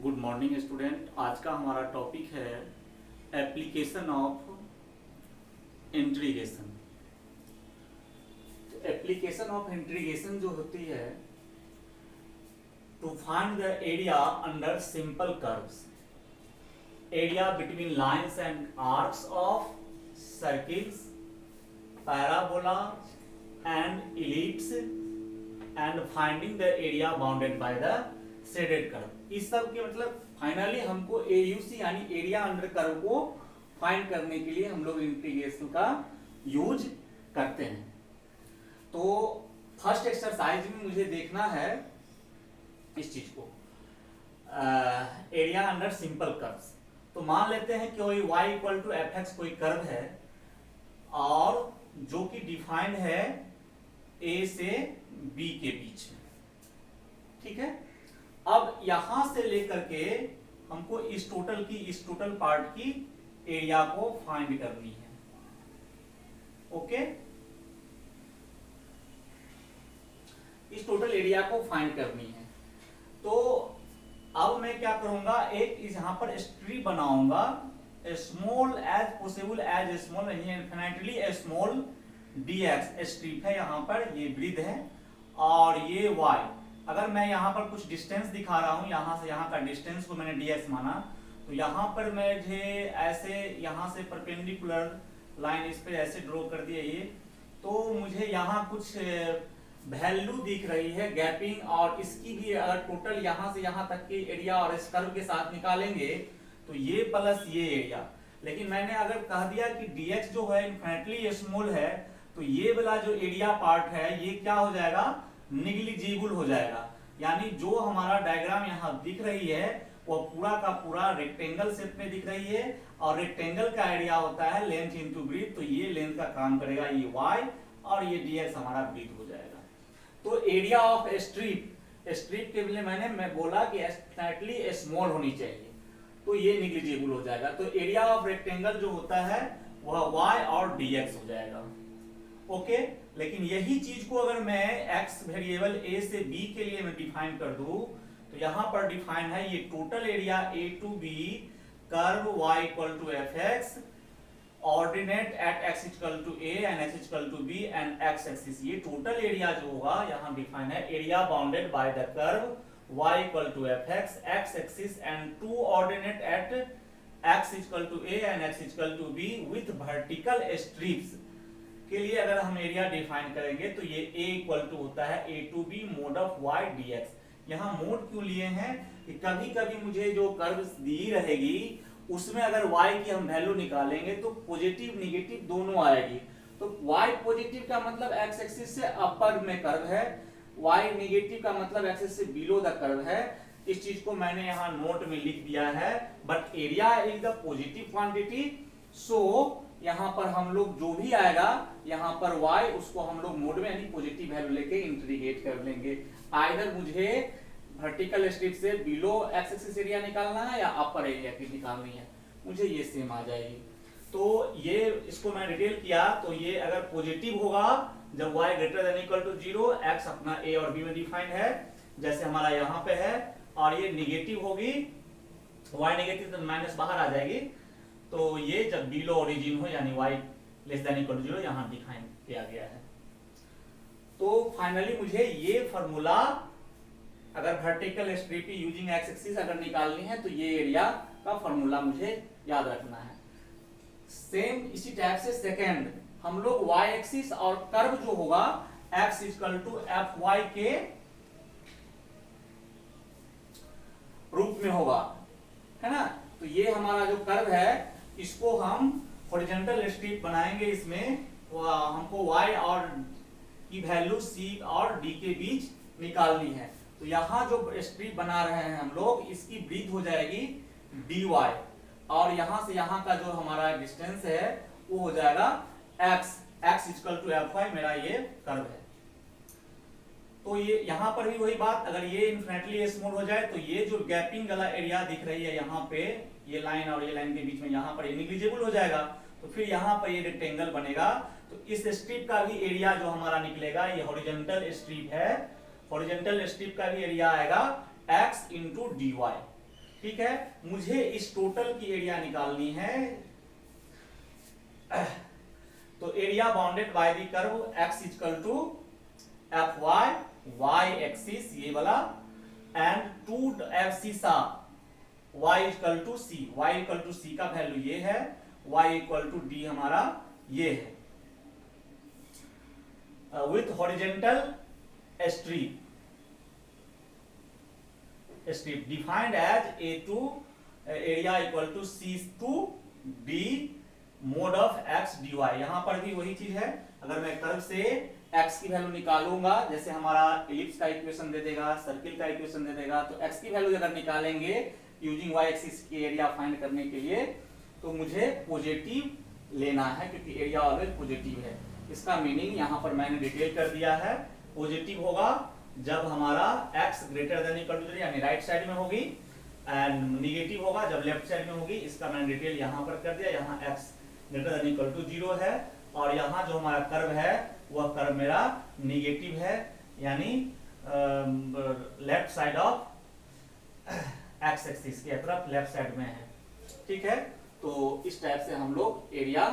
Good morning student. आज का हमारा टॉपिक है application of integration. Application of integration जो होती है to find the area under simple curves, area between lines and arcs of circles, parabola and ellipse and finding the area bounded by the shaded curve. इस सब के मतलब finally हमको AUC यानी area under curve को find करने के लिए हम लोग इंटीग्रेशन का यूज करते हैं। तो फर्स्ट एक्सरसाइज में मुझे देखना है इस चीज को, एरिया अंडर सिंपल कर्व्स। तो मान लेते हैं कि कोई y equal to f x कोई कर्व है और जो कि डिफाइंड है a से b के बीच में, ठीक है। अब यहां से लेकर के हमको इस टोटल पार्ट की एरिया को फाइंड करनी है। ओके, इस टोटल एरिया को फाइंड करनी है। तो अब मैं क्या करूंगा, एक यहां पर स्ट्रिप बनाऊंगा, small as possible as small infinitely small dx strip है, यहां पर ये ब्रीथ है और ये y। अगर मैं यहाँ पर कुछ डिस्टेंस दिखा रहा हूँ, यहाँ से यहाँ का डिस्टेंस को मैंने dx माना, तो यहाँ पर मुझे ऐसे यहाँ से परपेंडिकुलर लाइन इस पे ऐसे ड्रॉ कर दिया ये, तो मुझे यहाँ कुछ वैल्यू दिख रही है गैपिंग, और इसकी भी अगर टोटल यहाँ से यहाँ तक की एरिया और इस कर्व के साथ निकालेंगे तो ये प्लस ये एरिया। लेकिन मैंने अगर कह दिया कि dx जो है इनफिनिटली स्मॉल है, तो ये वाला जो एरिया पार्ट है ये क्या हो जाएगा, निग्लिजिबल हो जाएगा। यानी जो हमारा डायग्राम यहाँ दिख रही है वो पूरा का पूरा रेक्टेंगल शेप में दिख रही है, और रेक्टेंगल का एरिया होता है लेंथ इनटू ब्रीथ, तो ये लेंथ का काम करेगा ये y और ये dx हमारा ब्रीथ हो जाएगा। तो एरिया ऑफ स्ट्रिप के लिए मैं बोला कि स्लाइटली स्मॉल होनी चाहिए, तो ये निग्लिजिबल हो जाएगा। तो एरिया ऑफ रेक्टेंगल जो होता है वह y और dx हो जाएगा। ओके, लेकिन यही चीज को अगर मैं x वेरिएबल a से b के लिए मैं डिफाइन कर दूं, तो यहां पर डिफाइन है ये total area a to b curve y equal to f x, ordinate at x equal to a and x equal to b and x axis. ये टोटल एरिया जो होगा यहां डिफाइन है area bounded by the curve y equal to f x, x axis and two ordinate at x equal to a and x equal to b with vertical strips के लिए अगर हम area define करेंगे तो ये a equal to होता है a to b mod of y dx। यहाँ मोड क्यों लिए हैं कि कभी कभी मुझे जो कर्व दी रहेगी उसमें अगर y की हम वैल्यू निकालेंगे तो पॉजिटिव निगेटिव दोनों आएगी। तो y पॉजिटिव का मतलब x एक्सिस से अपर में कर्व है, y निगेटिव का मतलब x एक्सिस से बिलो द कर्व है। इस चीज को मैंने यहाँ नोट में लिख दिया है, but area is the positive quantity. So यहाँ पर हम लोग जो भी आएगा यहाँ पर y उसको हम लोग मोड में यानी पॉजिटिव वैल्यू लेके इंटीग्रेट कर लेंगे। आइदर मुझे वर्टिकल स्ट्रिप से बिलो एक्स एक्सिस एरिया निकालना है या अपर एरिया की निकालनी है, मुझे ये सेम आ जाएगी। तो ये इसको मैं डिटेल किया, तो ये अगर पॉजिटिव होगा जब y greater than equal to 0, x अपना a और b में डिफाइंड है जैसे हमारा यहाँ पे है, और ये निगेटिव होगी y निगेटिव तो माइनस बाहर आ जाएगी, तो ये जब बिलो ओरिजिन हो यानी y less than equal to 0 यहाँ डिफाइन किया गया है। तो फाइनली मुझे ये फार्मूला अगर vertical strip using x axis अगर निकालनी है तो ये एरिया का फार्मूला मुझे याद रखना है। सेम इसी टाइप से सेकंड हम लोग y एक्सिस और कर्व जो होगा x equal to F y के रूप में होगा, है ना। तो ये हमारा जो कर्व है इसको हम हॉरिजॉन्टल स्ट्रिप बनाएंगे, इसमें हमको y और की वैल्यू c और d के बीच निकालनी है। तो यहाँ जो स्ट्रिप बना रहे हैं हम लोग, इसकी ब्रीथ हो जाएगी dy, और यहाँ से यहाँ का जो हमारा डिस्टेंस है वो हो जाएगा x equal to F y, मेरा ये कर्व है। तो ये यहाँ पर भी वही बात, अगर ये इनफिनिटली स्मॉल हो जाए तो ये जो गैपिंग वाला एरिया दिख रही है यहाँ पे, ये लाइन और ये लाइन के बीच में, यहाँ पर ये निग्लिजिबल हो जाएगा, तो फिर यहाँ पर ये रेक्टेंगल बनेगा। तो इस स्ट्रिप का भी एरिया जो हमारा निकलेगा, ये हॉरिजॉन्टल स्ट्रिप है, हॉरिजॉन्टल स्ट्रिप का भी एरिया आएगा x इंटू dy। ठीक है, मुझे इस टोटल की एरिया निकालनी है। तो area bounded by the curve x equal to F Y, Y axis ये वाला, एंड 2f सीसा y equal to C, y equal to C का वैल्यू ये है, y इक्वल टू डी हमारा ये है, with horizontal strip defined as A2 area equal to C2D mod of x dy। यहां पर भी वही चीज है, अगर मैं कर्व से x की वैल्यू निकालूंगा, जैसे हमारा एलिप्स का इक्वेशन दे देगा, सर्किल का इक्वेशन दे देगा, तो x की वैल्यू अगर निकालेंगे यूजिंग y एक्सिस की एरिया फाइंड करने के लिए, तो मुझे पॉजिटिव लेना है, क्योंकि एरिया ऑलवेज पॉजिटिव है। इसका मीनिंग यहाँ पर मैंने डिटेल कर दिया है। पॉजिटिव होगा जब हमारा x greater than equal to 0 यानी राइट साइड में होगी, एंड निगेटिव होगा जब लेफ्ट साइड में होगी। इसका मैंने डिटेल यहाँ पर कर दिया। यहाँ x greater than equal to 0 है, और यहाँ जो हमारा कर्व है वह कर्व मेरा निगेटिव है, यानी left side of x axis की तरफ लेफ्ट साइड में है। ठीक है, तो इस टाइप से हम लोग एरिया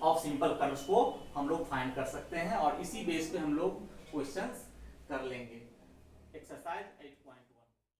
ऑफ सिंपल कर्व्स को हम लोग फाइंड कर सकते हैं, और इसी बेस पे हम लोग क्वेश्चंस कर लेंगे। एक्सरसाइज